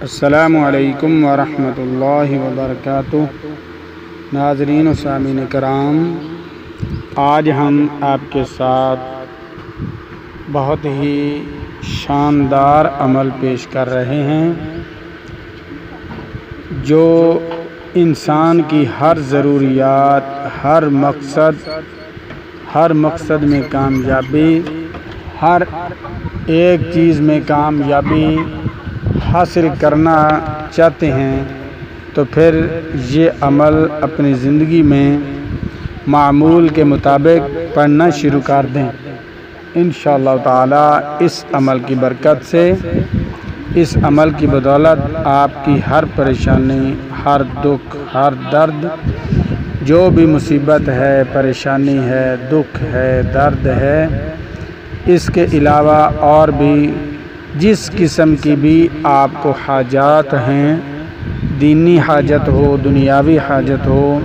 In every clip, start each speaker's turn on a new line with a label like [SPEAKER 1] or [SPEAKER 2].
[SPEAKER 1] السلام علیکم ورحمۃ اللہ وبرکاتہ۔ ناظرین و سامعین کرام، آج ہم آپ کے ساتھ بہت ہی شاندار عمل پیش کر رہے ہیں جو انسان کی ہر ضروریات، ہر مقصد میں کامیابی، ہر ایک چیز میں کامیابی حاصل کرنا چاہتے ہیں تو پھر یہ عمل اپنی زندگی میں معمول کے مطابق پڑھنا شروع کر دیں۔ انشاءاللہ تعالی اس عمل کی برکت سے، اس عمل کی بدولت آپ کی ہر پریشانی، ہر دکھ، ہر درد، جو بھی مصیبت ہے، پریشانی ہے، دکھ ہے، درد ہے، اس کے علاوہ اور بھی جس قسم کی بھی آپ کو حاجات ہیں، دینی حاجت ہو، دنیاوی حاجت ہو،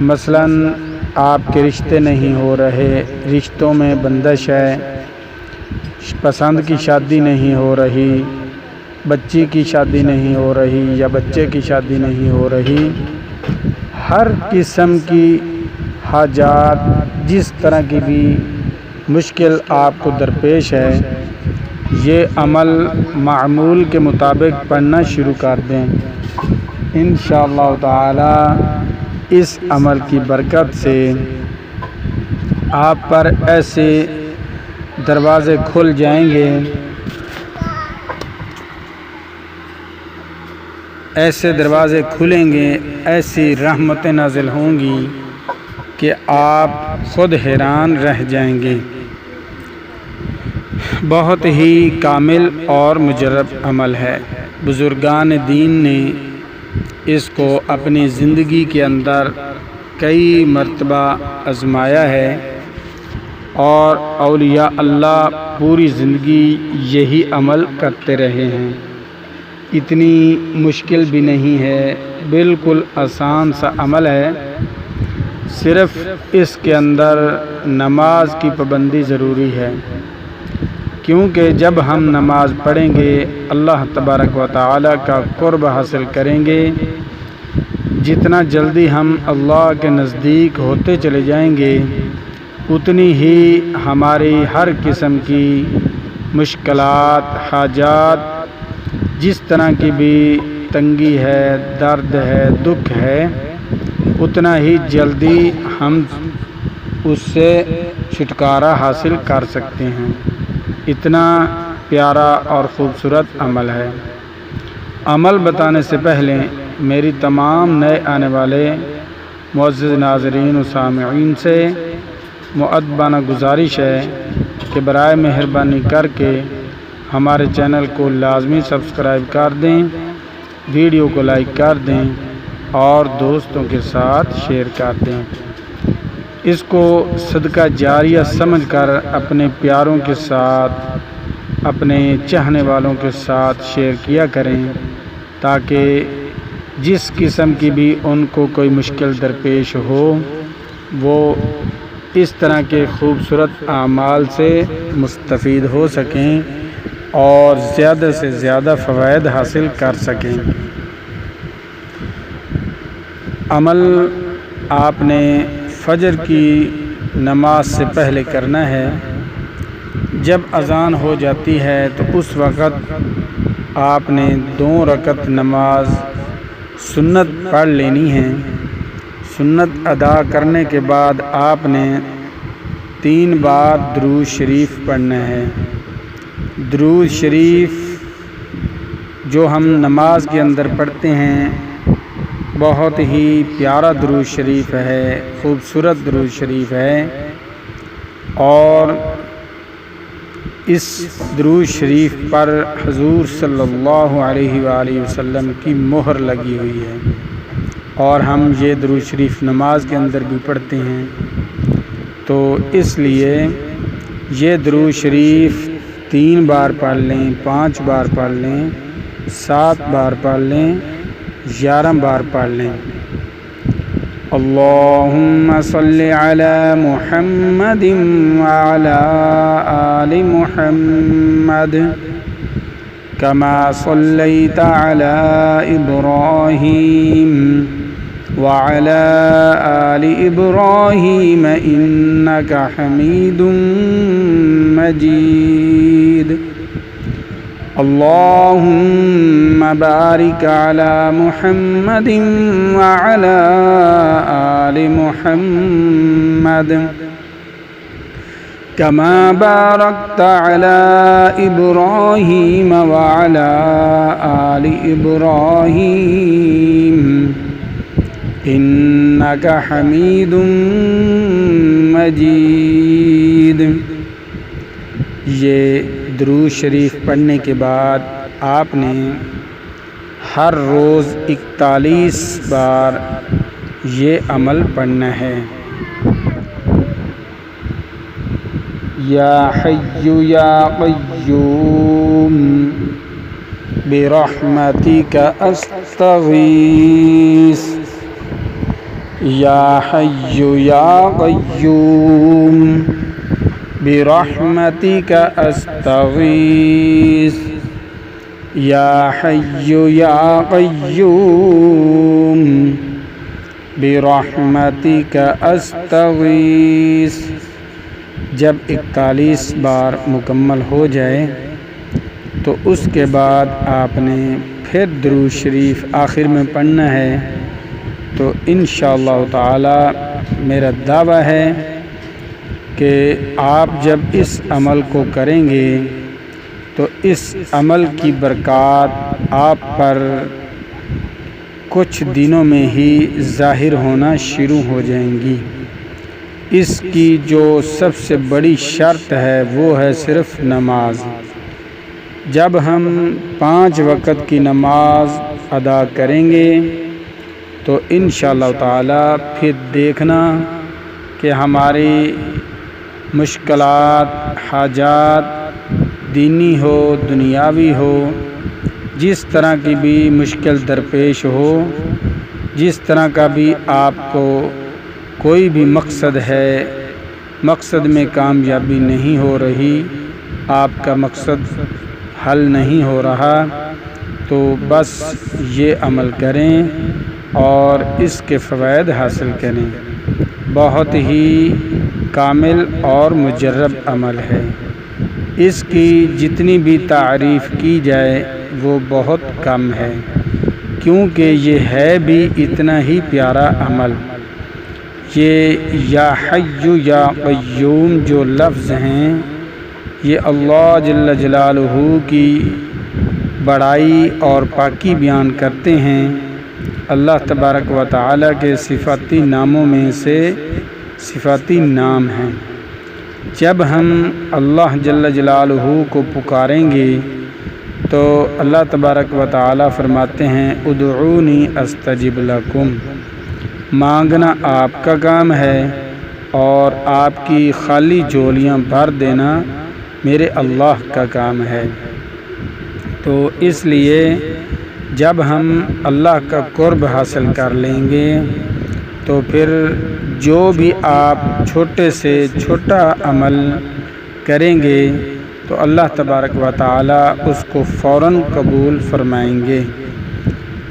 [SPEAKER 1] مثلاً آپ کے رشتے نہیں ہو رہے، رشتوں میں بندش ہے، پسند کی شادی نہیں ہو رہی، بچی کی شادی نہیں ہو رہی یا بچے کی شادی نہیں ہو رہی، ہر قسم کی حاجات، جس طرح کی بھی مشکل آپ کو درپیش ہے، یہ عمل معمول کے مطابق پڑھنا شروع کر دیں۔ انشاءاللہ تعالی اس عمل کی برکت سے آپ پر ایسے دروازے کھل جائیں گے، ایسے دروازے کھلیں گے، ایسی رحمتیں نازل ہوں گی کہ آپ خود حیران رہ جائیں گے۔ بہت ہی کامل اور مجرب عمل ہے۔ بزرگان دین نے اس کو اپنی زندگی کے اندر کئی مرتبہ آزمایا ہے اور اولیاء اللہ پوری زندگی یہی عمل کرتے رہے ہیں۔ اتنی مشکل بھی نہیں ہے، بالکل آسان سا عمل ہے، صرف اس کے اندر نماز کی پابندی ضروری ہے، کیونکہ جب ہم نماز پڑھیں گے، اللہ تبارک و تعالی کا قرب حاصل کریں گے۔ جتنا جلدی ہم اللہ کے نزدیک ہوتے چلے جائیں گے، اتنی ہی ہماری ہر قسم کی مشکلات، حاجات، جس طرح کی بھی تنگی ہے، درد ہے، دکھ ہے، اتنا ہی جلدی ہم اس سے چھٹکارا حاصل کر سکتے ہیں۔ اتنا پیارا اور خوبصورت عمل ہے۔ عمل بتانے سے پہلے میری تمام نئے آنے والے معزز ناظرین و سامعین سے مؤدبانہ گزارش ہے کہ برائے مہربانی کر کے ہمارے چینل کو لازمی سبسکرائب کر دیں، ویڈیو کو لائک کر دیں اور دوستوں کے ساتھ شیئر کر دیں۔ اس کو صدقہ جاریہ سمجھ کر اپنے پیاروں کے ساتھ، اپنے چاہنے والوں کے ساتھ شیئر کیا کریں، تاکہ جس قسم کی بھی ان کو کوئی مشکل درپیش ہو، وہ اس طرح کے خوبصورت اعمال سے مستفید ہو سکیں اور زیادہ سے زیادہ فوائد حاصل کر سکیں۔ عمل آپ نے فجر کی نماز سے پہلے کرنا ہے۔ جب اذان ہو جاتی ہے تو اس وقت آپ نے 2 رکعت نماز سنت پڑھ لینی ہے۔ سنت ادا کرنے کے بعد آپ نے 3 بار درود شریف پڑھنا ہے۔ درود شریف جو ہم نماز کے اندر پڑھتے ہیں، بہت ہی پیارا درود شریف ہے، خوبصورت درود شریف ہے، اور اس درود شریف پر حضور صلی اللہ علیہ وآلہ وسلم کی مہر لگی ہوئی ہے، اور ہم یہ درود شریف نماز کے اندر بھی پڑھتے ہیں۔ تو اس لیے یہ درود شریف 3 بار پڑھ لیں، 5 بار پڑھ لیں، 7 بار پڑھ لیں، 11 بار پڑھ لیں۔ اللہم صلی علی محمد وعلی آل محمد كما صليت على إبراهيم وعلى آل إبراهيم إنك حميد مجيد اللهم بارك على محمد وعلى آل محمد كما باركت على إبراهيم وعلى آل إبراهيم إنك حميد مجيد۔ یہ درود شریف پڑھنے کے بعد آپ نے ہر روز 41 بار یہ عمل پڑھنا ہے۔ یا حی یا قیوم برحمتک استغیث، یا حی یا قیوم برحمتک استغیث، یا حی یا قیوم برحمتک استغیث۔ جب 41 بار مکمل ہو جائے تو اس کے بعد آپ نے پھر درود شریف آخر میں پڑھنا ہے۔ تو انشاءاللہ تعالی میرا دعویٰ ہے کہ آپ جب اس عمل کو کریں گے تو اس عمل کی برکات آپ پر کچھ دنوں میں ہی ظاہر ہونا شروع ہو جائیں گی۔ اس کی جو سب سے بڑی شرط ہے وہ ہے صرف نماز۔ جب ہم 5 وقت کی نماز ادا کریں گے تو انشاءاللہ تعالی پھر دیکھنا کہ ہماری مشکلات، حاجات دینی ہو دنیاوی ہو، جس طرح کی بھی مشکل درپیش ہو، جس طرح کا بھی آپ کو کوئی بھی مقصد ہے، مقصد میں کامیابی نہیں ہو رہی، آپ کا مقصد حل نہیں ہو رہا، تو بس یہ عمل کریں اور اس کے فوائد حاصل کریں۔ بہت ہی کامل اور مجرب عمل ہے۔ اس کی جتنی بھی تعریف کی جائے وہ بہت کم ہے، کیونکہ یہ ہے بھی اتنا ہی پیارا عمل۔ یہ یا حی یا قیوم جو لفظ ہیں یہ اللہ جل جلالہ کی بڑائی اور پاکی بیان کرتے ہیں۔ اللہ تبارک و تعالی کے صفاتی ناموں میں سے صفاتی نام ہیں۔ جب ہم اللہ جل جلالہ کو پکاریں گے تو اللہ تبارک و تعالی فرماتے ہیں ادعونی استجب لکم، مانگنا آپ کا کام ہے اور آپ کی خالی جھولیاں بھر دینا میرے اللہ کا کام ہے۔ تو اس لیے جب ہم اللہ کا قرب حاصل کر لیں گے تو پھر جو بھی آپ چھوٹے سے چھوٹا عمل کریں گے تو اللہ تبارک و تعالی اس کو فوراً قبول فرمائیں گے۔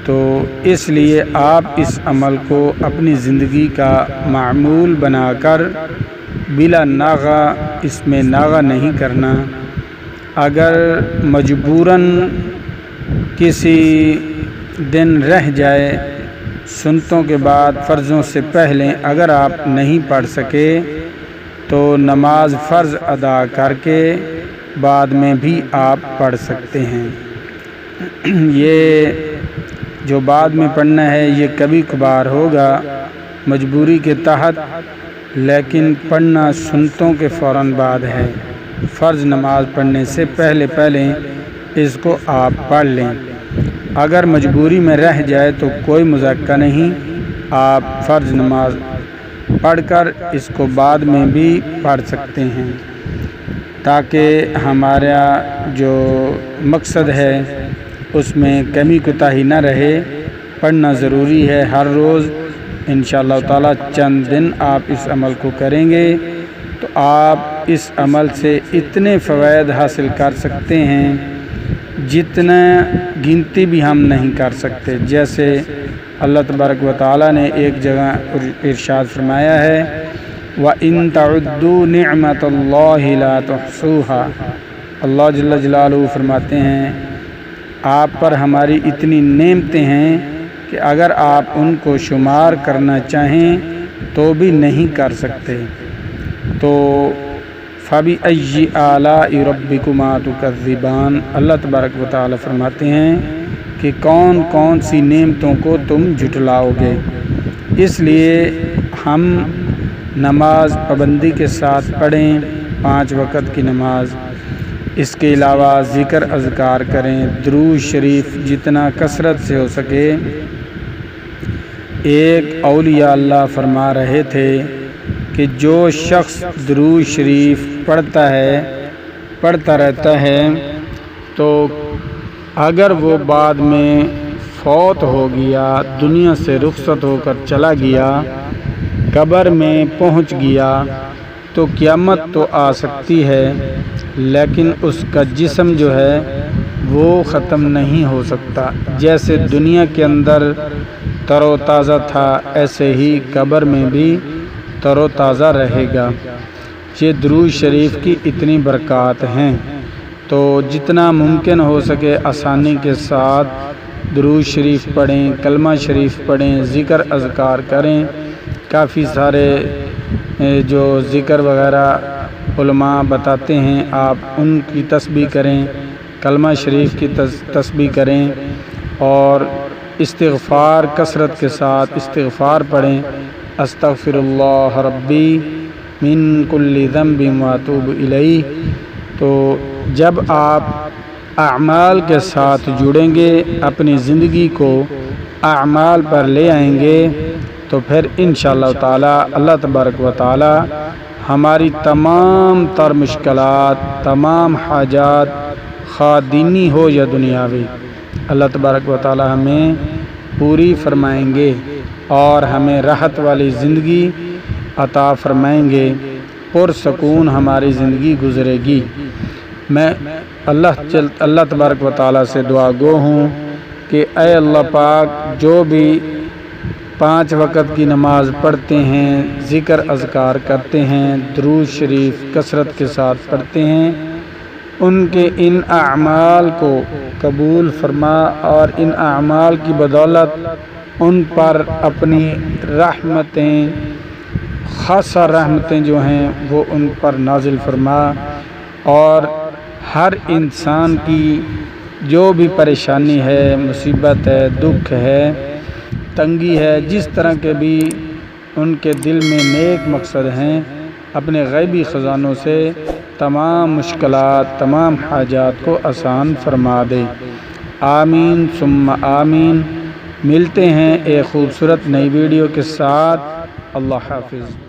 [SPEAKER 1] تو اس لیے آپ اس عمل کو اپنی زندگی کا معمول بنا کر بلا ناغہ اس میں ناغہ نہیں کرنا۔ اگر مجبوراً کسی دن رہ جائے سنتوں کے بعد فرضوں سے پہلے اگر آپ نہیں پڑھ سکے تو نماز فرض ادا کر کے بعد میں بھی آپ پڑھ سکتے ہیں۔ یہ جو بعد میں پڑھنا ہے یہ کبھی کبھار ہوگا مجبوری کے تحت، لیکن پڑھنا سنتوں کے فوراً بعد ہے۔ فرض نماز پڑھنے سے پہلے اس کو آپ پڑھ لیں۔ اگر مجبوری میں رہ جائے تو کوئی مذاکرہ نہیں، آپ فرض نماز پڑھ کر اس کو بعد میں بھی پڑھ سکتے ہیں، تاکہ ہمارا جو مقصد ہے اس میں کمی کوتاہی نہ رہے۔ پڑھنا ضروری ہے ہر روز انشاءاللہ تعالی۔ چند دن آپ اس عمل کو کریں گے تو آپ اس عمل سے اتنے فوائد حاصل کر سکتے ہیں جتنا گنتی بھی ہم نہیں کر سکتے۔ جیسے اللہ تبارک و تعالیٰ نے ایک جگہ ارشاد فرمایا ہے وَإِن تَعُدُّوا نِعْمَةَ اللَّهِ لَا تُحْصُوهَا، اللہ جل جلالہ فرماتے ہیں آپ پر ہماری اتنی نعمتیں ہیں کہ اگر آپ ان کو شمار کرنا چاہیں تو بھی نہیں کر سکتے۔ تو فَبِأَيِّ آلَاءِ رَبِّكُمَا تُكَذِّبَانِ، اللہ تبارک و تعالیٰ فرماتے ہیں کہ کون کون سی نعمتوں کو تم جھٹلاؤ گے۔ اس لیے ہم نماز پابندی کے ساتھ پڑھیں، 5 وقت کی نماز، اس کے علاوہ ذکر اذکار کریں، درود شریف جتنا کثرت سے ہو سکے۔ ایک اولیاء اللہ فرما رہے تھے کہ جو شخص درود شریف پڑھتا رہتا ہے تو اگر وہ بعد میں فوت ہو گیا، دنیا سے رخصت ہو کر چلا گیا، قبر میں پہنچ گیا تو قیامت تو آ سکتی ہے لیکن اس کا جسم جو ہے وہ ختم نہیں ہو سکتا۔ جیسے دنیا کے اندر تر و تازہ تھا ایسے ہی قبر میں بھی تر و تازہ رہے گا۔ یہ درود شریف کی اتنی برکات ہیں، تو جتنا ممکن ہو سکے آسانی کے ساتھ درود شریف پڑھیں، کلمہ شریف پڑھیں، ذکر اذکار کریں۔ کافی سارے جو ذکر وغیرہ علماء بتاتے ہیں آپ ان کی تسبیح کریں، کلمہ شریف کی تسبیح کریں اور استغفار کثرت کے ساتھ استغفار پڑھیں۔ استغفر اللہ ربی من کل ذنب واتوب الیہ۔ تو جب آپ اعمال کے ساتھ جڑیں گے، اپنی زندگی کو اعمال پر لے آئیں گے تو پھر انشاءاللہ تعالی اللہ تبارک و تعالی ہماری تمام تر مشکلات، تمام حاجات، خواہ دینی ہو یا دنیاوی، اللہ تبارک و تعالی ہمیں پوری فرمائیں گے اور ہمیں راحت والی زندگی عطا فرمائیں گے، پرسکون ہماری زندگی گزرے گی۔ میں اللہ تبارک و تعالی سے دعا گو ہوں کہ اے اللہ پاک، جو بھی 5 وقت کی نماز پڑھتے ہیں، ذکر اذکار کرتے ہیں، درود شریف کثرت کے ساتھ پڑھتے ہیں، ان کے ان اعمال کو قبول فرما اور ان اعمال کی بدولت ان پر اپنی رحمتیں، خاصہ رحمتیں جو ہیں وہ ان پر نازل فرما، اور ہر انسان کی جو بھی پریشانی ہے، مصیبت ہے، دکھ ہے، تنگی ہے، جس طرح کے بھی ان کے دل میں نیک مقصد ہیں، اپنے غیبی خزانوں سے تمام مشکلات، تمام حاجات کو آسان فرما دے۔ آمین ثم آمین۔ ملتے ہیں ایک خوبصورت نئی ویڈیو کے ساتھ۔ اللہ حافظ۔